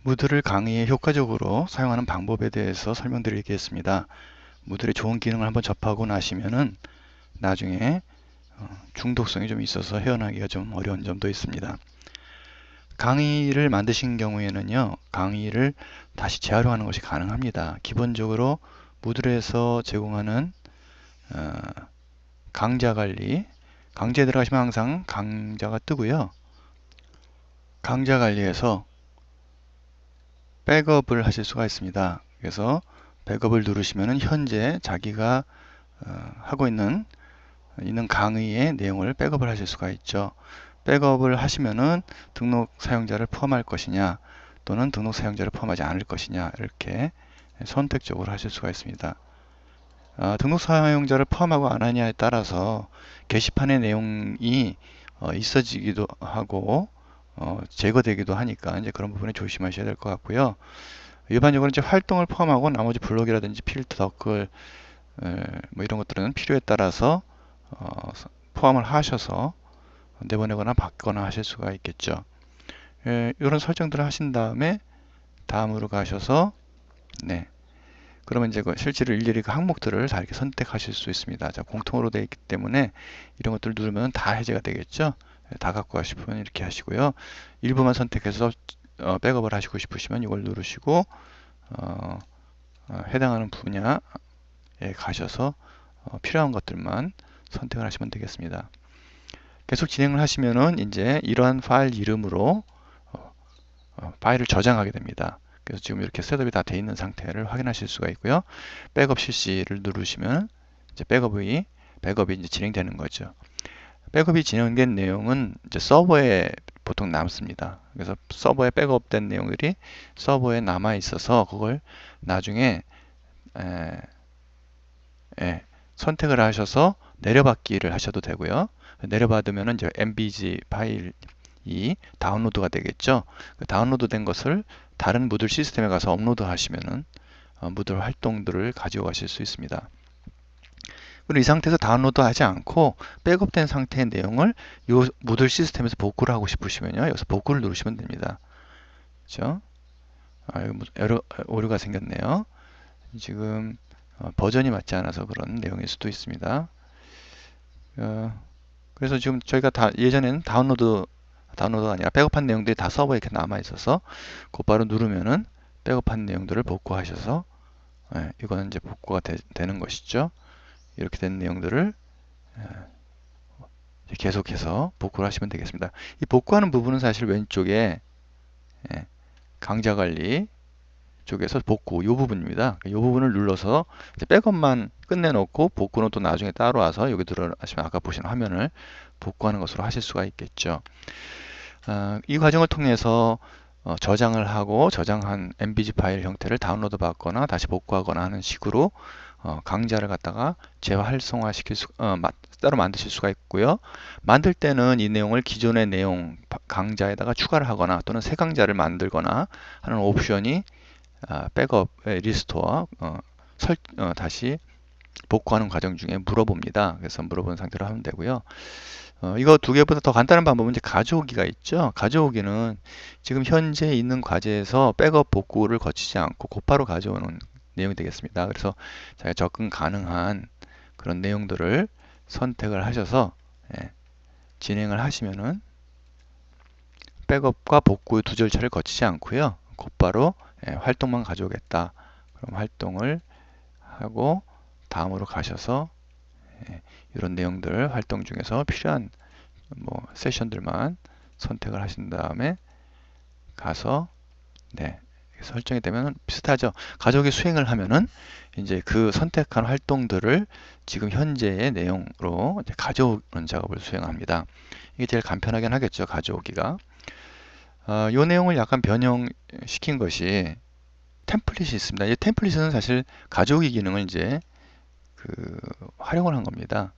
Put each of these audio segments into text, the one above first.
무드를 강의에 효과적으로 사용하는 방법에 대해서 설명드리겠습니다. 무드의 좋은 기능을 한번 접하고 나시면은 나중에 중독성이 좀 있어서 헤어나기가 좀 어려운 점도 있습니다. 강의를 만드신 경우에는요, 강의를 다시 재활용하는 것이 가능합니다. 기본적으로 무드에서 제공하는 어, 강좌 관리, 강좌에 들어가시면 항상 강좌가 뜨고요. 강좌 관리에서 백업을 하실 수가 있습니다. 그래서 백업을 누르시면 현재 자기가 하고 있는 강의의 내용을 백업을 하실 수가 있죠. 백업을 하시면은 등록 사용자를 포함할 것이냐 또는 등록 사용자를 포함하지 않을 것이냐 이렇게 선택적으로 하실 수가 있습니다. 등록 사용자를 포함하고 안 하냐에 따라서 게시판의 내용이 있어지기도 하고 제거되기도 하니까 이제 그런 부분에 조심하셔야 될 것 같고요. 일반적으로 이제 활동을 포함하고 나머지 블록이라든지 필터, 덧글 뭐 이런 것들은 필요에 따라서 포함을 하셔서 내보내거나 받거나 하실 수가 있겠죠. 이런 설정들을 하신 다음에 다음으로 가셔서 네. 그러면 이제 실제로 일일이 그 항목들을 다 이렇게 선택하실 수 있습니다. 자, 공통으로 되어 있기 때문에 이런 것들을 누르면 다 해제가 되겠죠. 다 갖고 가시면 이렇게 하시고요. 일부만 선택해서 백업을 하시고 싶으시면 이걸 누르시고 해당하는 분야에 가셔서 필요한 것들만 선택을 하시면 되겠습니다. 계속 진행을 하시면은 이제 이러한 파일 이름으로 파일을 저장하게 됩니다. 그래서 지금 이렇게 셋업이 다 되어 있는 상태를 확인하실 수가 있고요. 백업 실시를 누르시면 이제 백업이 이제 진행되는 거죠. 백업이 진행된 내용은 이제 서버에 보통 남습니다. 그래서 서버에 백업된 내용들이 서버에 남아 있어서 그걸 나중에 에, 선택을 하셔서 내려받기를 하셔도 되고요. 내려받으면 이제 MBG 파일이 다운로드가 되겠죠. 그 다운로드 된 것을 다른 무들 시스템에 가서 업로드 하시면은 무들 활동들을 가지고 가실 수 있습니다. 그리고 이 상태에서 다운로드 하지 않고 백업된 상태의 내용을 이 무들 시스템에서 복구를 하고 싶으시면요. 여기서 복구를 누르시면 됩니다. 그렇죠? 오류가 생겼네요. 지금 버전이 맞지 않아서 그런 내용일 수도 있습니다. 그래서 지금 저희가 예전에는 다운로드가 아니라 백업한 내용들이 다 서버에 이렇게 남아 있어서 곧바로 누르면은 백업한 내용들을 복구하셔서 이거는 이제 복구가 되는 것이죠. 이렇게 된 내용들을 계속해서 복구를 하시면 되겠습니다. 이 복구하는 부분은 사실 왼쪽에 강좌 관리 쪽에서 복구 이 부분입니다. 이 부분을 눌러서 이제 백업만 끝내놓고 복구는 또 나중에 따로 와서 여기 들어가시면 아까 보신 화면을 복구하는 것으로 하실 수가 있겠죠. 이 과정을 통해서 저장을 하고 저장한 MBG 파일 형태를 다운로드 받거나 다시 복구하거나 하는 식으로 강좌를 갖다가 재활성화 따로 만드실 수가 있고요. 만들 때는 이 내용을 기존의 내용 강좌에다가 추가를 하거나 또는 새 강좌를 만들거나 하는 옵션이 백업의 리스토어 다시 복구하는 과정 중에 물어봅니다. 그래서 물어본 상태로 하면 되고요. 이거 두 개보다 더 간단한 방법은 이제 가져오기가 있죠. 가져오기는 지금 현재 있는 과제에서 백업 복구를 거치지 않고 곧바로 가져오는 내용이 되겠습니다. 그래서 자기가 접근 가능한 그런 내용들을 선택을 하셔서 진행을 하시면은 백업과 복구의 두 절차를 거치지 않고요. 곧바로 활동만 가져오겠다. 그럼 활동을 하고 다음으로 가셔서 이런 내용들 활동 중에서 필요한 세션들만 선택을 하신 다음에 가서 설정이 되면 비슷하죠. 가족이 수행을 하면은 이제 그 선택한 활동들을 지금 현재의 내용으로 이제 가져오는 작업을 수행합니다. 이게 제일 간편하긴 하겠죠. 가져오기가. 이 내용을 약간 변형시킨 것이 템플릿이 있습니다. 이 템플릿은 사실 가져오기 기능을 이제 활용을 한 겁니다.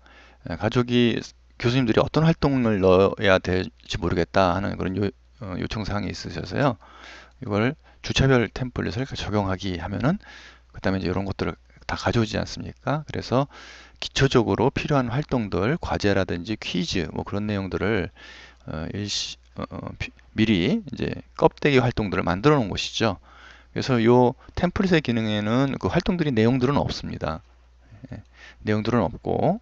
가족이 교수님들이 어떤 활동을 넣어야 될지 모르겠다 하는 그런 요청사항이 있으셔서요. 이걸 주차별 템플릿을 적용하기 하면은 그 다음에 이제 이런 것들을 다 가져오지 않습니까? 그래서 기초적으로 필요한 활동들, 과제라든지 퀴즈, 뭐 그런 내용들을 미리 이제 껍데기 활동들을 만들어 놓은 것이죠. 그래서 요 템플릿의 기능에는 그 활동들이 내용들은 없습니다. 예, 내용들은 없고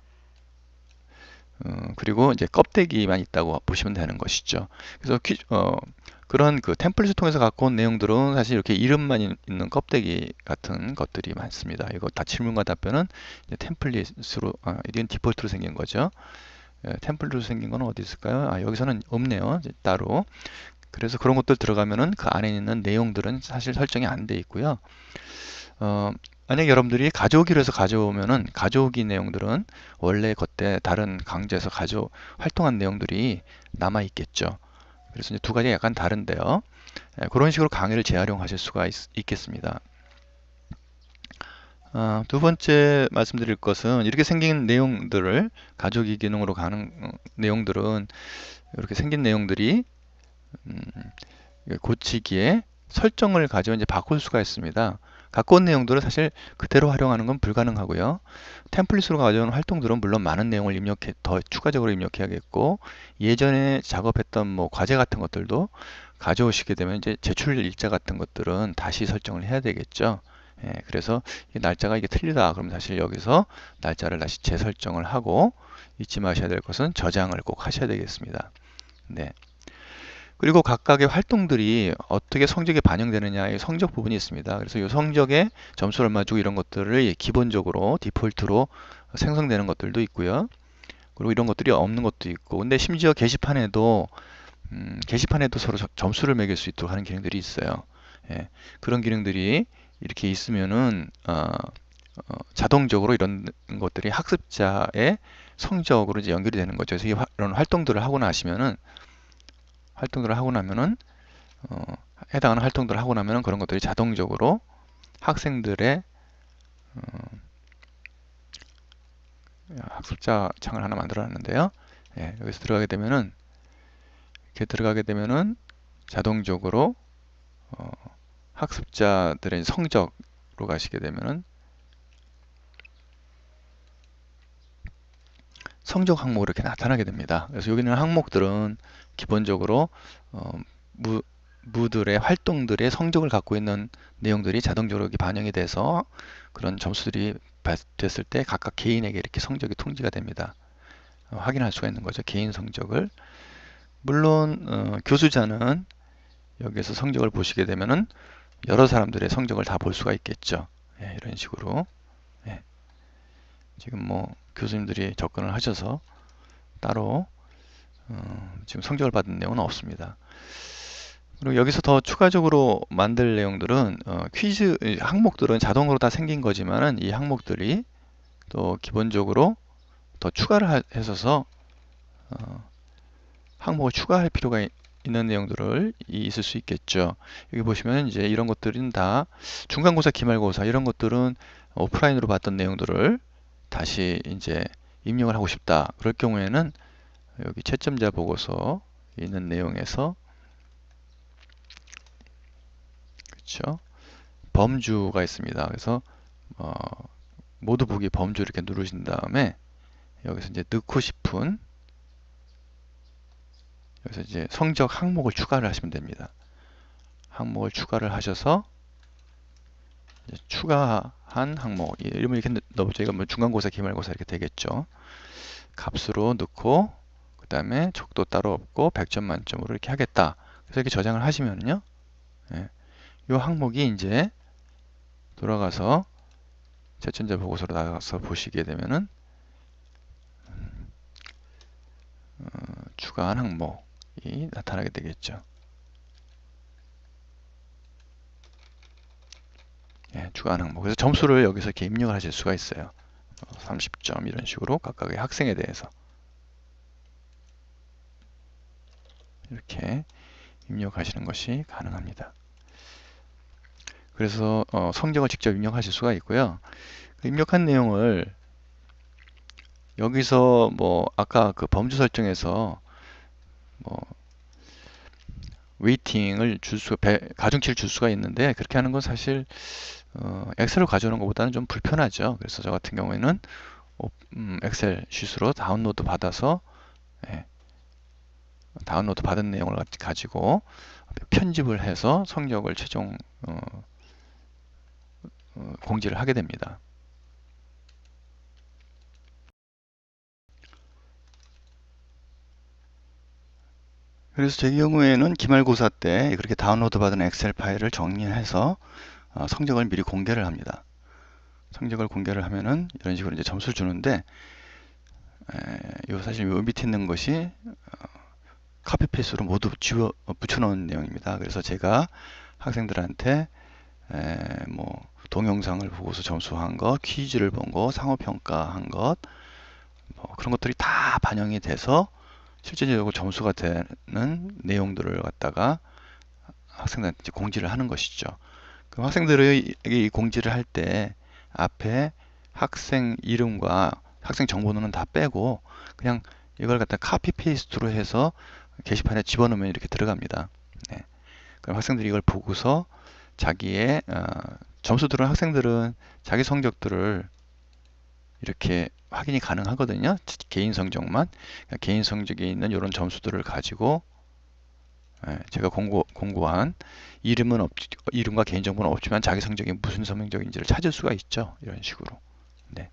그리고 이제 껍데기만 있다고 보시면 되는 것이죠. 그래서 그런 그 템플릿을 통해서 갖고 온 내용들은 사실 이렇게 이름만 있는 껍데기 같은 것들이 많습니다. 이거 다 질문과 답변은 이제 템플릿으로, 이건 디폴트로 생긴 거죠. 템플릿으로 생긴 건 어디 있을까요? 여기서는 없네요. 이제 따로. 그래서 그런 것들 들어가면은 그 안에 있는 내용들은 사실 설정이 안 돼 있고요. 만약 여러분들이 가져오기로 해서 가져오면은 가져오기 내용들은 원래 그때 다른 강좌에서 활동한 내용들이 남아 있겠죠. 그래서 이제 두 가지 약간 다른데요. 그런 식으로 강의를 재활용하실 수가 있겠습니다. 두 번째 말씀드릴 것은 이렇게 생긴 내용들을 가져오기 기능으로 가는 내용들은 이렇게 생긴 내용들이 고치기에 설정을 가지고 이제 바꿀 수가 있습니다. 갖고 온 내용들을 사실 그대로 활용하는 건 불가능하고요. 템플릿으로 가져온 활동들은 물론 많은 내용을 더 추가적으로 입력해야겠고, 예전에 작업했던 뭐 과제 같은 것들도 가져오시게 되면 이제 제출 일자 같은 것들은 다시 설정을 해야 되겠죠. 그래서 이 날짜가 이게 틀리다 그러면 사실 여기서 날짜를 다시 재설정을 하고, 잊지 마셔야 될 것은 저장을 꼭 하셔야 되겠습니다. 네. 그리고 각각의 활동들이 어떻게 성적에 반영되느냐의 성적 부분이 있습니다. 그래서 이 성적에 점수를 얼마 주고 이런 것들을 기본적으로 디폴트로 생성되는 것들도 있고요. 그리고 이런 것들이 없는 것도 있고, 근데 심지어 게시판에도 서로 점수를 매길 수 있도록 하는 기능들이 있어요. 그런 기능들이 이렇게 있으면은 자동적으로 이런 것들이 학습자의 성적으로 이제 연결이 되는 거죠. 그래서 이런 활동들을 하고 나면은 해당하는 활동들을 하고 나면은 그런 것들이 자동적으로 학생들의 학습자 창을 하나 만들어 놨는데요. 여기서 들어가게 되면은 자동적으로 학습자들의 성적으로 가시게 되면은 성적 항목으로 이렇게 나타나게 됩니다. 그래서 여기 있는 항목들은 기본적으로 무들의 활동들의 성적을 갖고 있는 내용들이 자동적으로 이렇게 반영이 돼서 그런 점수들이 됐을 때 각각 개인에게 이렇게 성적이 통지가 됩니다. 확인할 수가 있는 거죠. 개인 성적을. 물론 교수자는 여기에서 성적을 보시게 되면은 여러 사람들의 성적을 다 볼 수가 있겠죠. 이런 식으로. 지금 뭐 교수님들이 접근을 하셔서 따로 지금 성적을 받은 내용은 없습니다. 그리고 여기서 더 추가적으로 만들 내용들은 퀴즈 항목들은 자동으로 다 생긴 거지만은 이 항목들이 또 기본적으로 더 추가를 해서 항목을 추가할 필요가 있는 내용들을 있을 수 있겠죠. 여기 보시면 이제 이런 것들은 다 중간고사, 기말고사 이런 것들은 오프라인으로 봤던 내용들을 다시 이제 입력을 하고 싶다. 그럴 경우에는 여기 채점자 보고서 있는 내용에서 그렇죠. 범주가 있습니다. 그래서 모두 보기 범주 이렇게 누르신 다음에 여기서 이제 넣고 싶은 여기서 이제 성적 항목을 추가를 하시면 됩니다. 항목을 추가를 하셔서 추가한 항목 이름을 이렇게 넣어보죠. 이건 뭐 중간고사, 기말고사 이렇게 되겠죠. 값으로 넣고 그 다음에 족도 따로 없고 100점 만점으로 이렇게 하겠다. 그래서 이렇게 저장을 하시면요. 이 항목이 이제 돌아가서 채점자 보고서로 나가서 보시게 되면은 추가한 항목이 나타나게 되겠죠. 추가한 항목. 그래서 점수를 여기서 이렇게 입력을 하실 수가 있어요. 30점 이런 식으로 각각의 학생에 대해서 이렇게 입력하시는 것이 가능합니다. 그래서 성적을 직접 입력하실 수가 있고요. 입력한 내용을 여기서 뭐 아까 그 범주 설정에서 뭐 웨이팅을 가중치를 줄 수가 있는데 그렇게 하는 건 사실 엑셀을 가져오는 것보다는 좀 불편하죠. 그래서 저 같은 경우에는 엑셀 쉿으로 다운로드 받아서 다운로드 받은 내용을 가지고 편집을 해서 성적을 최종 공지를 하게 됩니다. 그래서 제 경우에는 기말고사 때 그렇게 다운로드 받은 엑셀 파일을 정리해서 성적을 미리 공개를 합니다. 성적을 공개를 하면은 이런 식으로 이제 점수를 주는데, 요 사실 요 밑에 있는 것이 카피 페이스트로 모두 붙여놓은 내용입니다. 그래서 제가 학생들한테 뭐 동영상을 보고서 점수한 것, 퀴즈를 본 것, 상호평가한 것, 뭐 그런 것들이 다 반영이 돼서 실제적으로 점수가 되는 내용들을 갖다가 학생들한테 공지를 하는 것이죠. 그럼 학생들이 이 공지를 할 때 앞에 학생 이름과 학생 정보는 다 빼고 그냥 이걸 갖다 카피 페이스트로 해서 게시판에 집어넣으면 이렇게 들어갑니다. 네. 그럼 학생들이 이걸 보고서 자기의 점수들은 학생들은 자기 성적들을 이렇게 확인이 가능하거든요. 개인 성적만. 그러니까 개인 성적에 있는 이런 점수들을 가지고 제가 공고한 이름과 개인정보는 없지만 자기 성적이 무슨 성적인지를 찾을 수가 있죠. 이런 식으로. 네.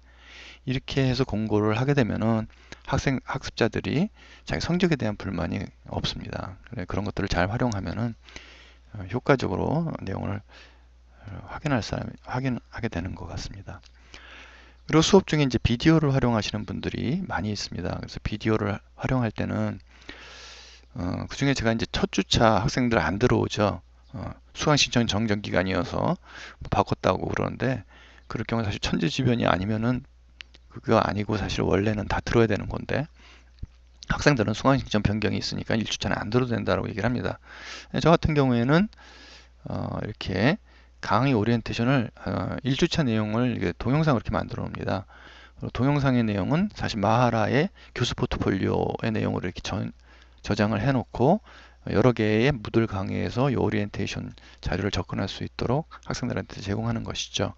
이렇게 해서 공고를 하게 되면은 학습자들이 자기 성적에 대한 불만이 없습니다. 그런 것들을 잘 활용하면은 효과적으로 내용을 확인하게 되는 것 같습니다. 그리고 수업 중에 이제 비디오를 활용하시는 분들이 많이 있습니다. 그래서 비디오를 활용할 때는 그 중에 제가 이제 첫 주차 학생들 안 들어오죠. 수강 신청 정정 기간이어서 뭐 바꿨다고 그러는데 그럴 경우 사실 천재지변이 아니면은 그거 아니고 사실 원래는 다 들어야 되는 건데 학생들은 수강 신청 변경이 있으니까 1주차는 안 들어도 된다고 얘기를 합니다. 저 같은 경우에는 이렇게 강의 오리엔테이션을 1주차 내용을 동영상으로 이렇게 만들어 놉니다. 동영상의 내용은 사실 마하라의 교수 포트폴리오의 내용으로 이렇게 저장을 해 놓고 여러 개의 무들 강의에서 이 오리엔테이션 자료를 접근할 수 있도록 학생들한테 제공하는 것이죠.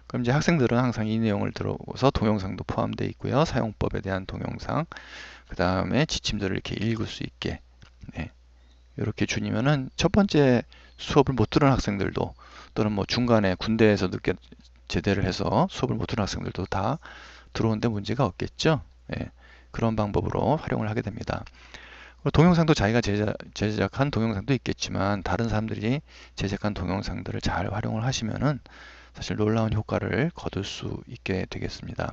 그럼 이제 학생들은 항상 이 내용을 들어서 동영상도 포함되어 있고요. 사용법에 대한 동영상, 그 다음에 지침들을 이렇게 읽을 수 있게 이렇게 주니면은 첫 번째 수업을 못 들은 학생들도 또는 뭐 중간에 군대에서 늦게 제대를 해서 수업을 못 들은 학생들도 다 들어오는데 문제가 없겠죠. 그런 방법으로 활용을 하게 됩니다. 동영상도 자기가 제작한 동영상도 있겠지만 다른 사람들이 제작한 동영상들을 잘 활용을 하시면은 사실 놀라운 효과를 거둘 수 있게 되겠습니다.